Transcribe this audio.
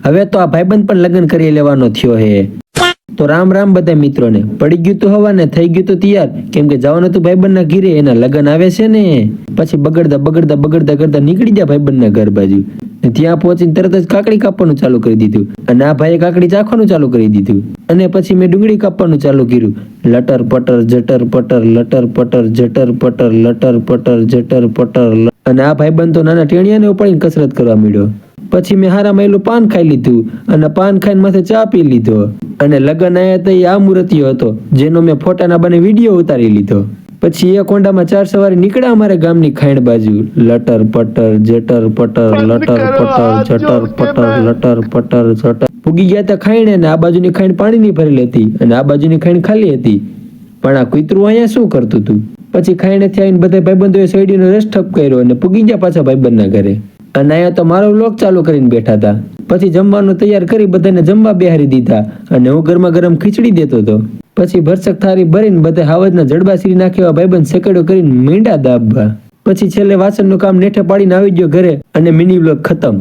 હવે તો આ ભાઈબંધ પણ લગ્ન કરી લેવાનો થયો હે। તો રામ રામ બધા મિત્રોને। પડી ગયું તો હવાને, થઈ ગયું તો તૈયાર, કેમ કે જવાનું તો ભાઈબંધના ઘીરે, એના લગ્ન આવે છે ને। પછી બગડતા કરતા નીકળી ગયા ભાઈબંધના ઘર બાજુ। ત્યાં પહોંચીને તરત જ કાકડી કાપવાનું ચાલુ કરી દીધું, અને આ ભાઈએ કાકડી ચાખવાનું ચાલુ કરી દીધું, અને પછી મેં ડુંગળી કાપવાનું ચાલુ કર્યું। લટર પટર જટર પટર, લટર પટર જટર પટર, લટર પટર જટર પટર, અને આ ભાઈબંધ તો નાના ટેણિયાને ઉપાડીને કસરત કરવા માંડ્યો। પછી મેં હારા માયલું પાન ખાઈ લીધું, અને પાન ખાઈને માથે ચા પી લીધો, અને લગ્ન આયા તો આ મૂર્તિયો હતો, જેનો મેં ફોટાના બને વિડીયો ઉતારી લીધો। પછી એ કોંડામાં 4 સવારે નીકળ્યા અમારે ગામની ખાઈણ બાજુ। લટર પટર જટર પટર, લટર પટર જટર પટર, લટર પટર જટર। પૂગી ગયા તા ખાઈણે, ને આ બાજુની ખાઈણ પાણીની ભરેલી હતી, અને આ બાજુની ખાઈણ ખાલી હતી। પણ આ કૂતરું અહીંયા શું કરતું હતું? પછી ખાઈણેથી આવીને બધા ભાઈબંધોએ શેરડીનો રસ ઠપ કર્યો, અને પૂગી ગયા પાછા ભાઈબંધના ઘરે। અને અહીંયા તો મારો વ્લોગ ચાલુ કરીને બેઠા હતા। પછી જમવાનું તૈયાર કરી બધાને જમવા બેહારી દીધા, અને હું ગરમા ગરમ ખીચડી દેતો હતો। પછી ભરસક થારી ભરીને બધા હાવજના જડબા સીરી નાખ્યા ભાઈબંધ સેકડો કરીને મીંડા દાબવા। પછી છેલ્લે વાસણનું કામ નેઠે પાડીને આવી ગયો ઘરે, અને મિની વ્લોગ ખતમ।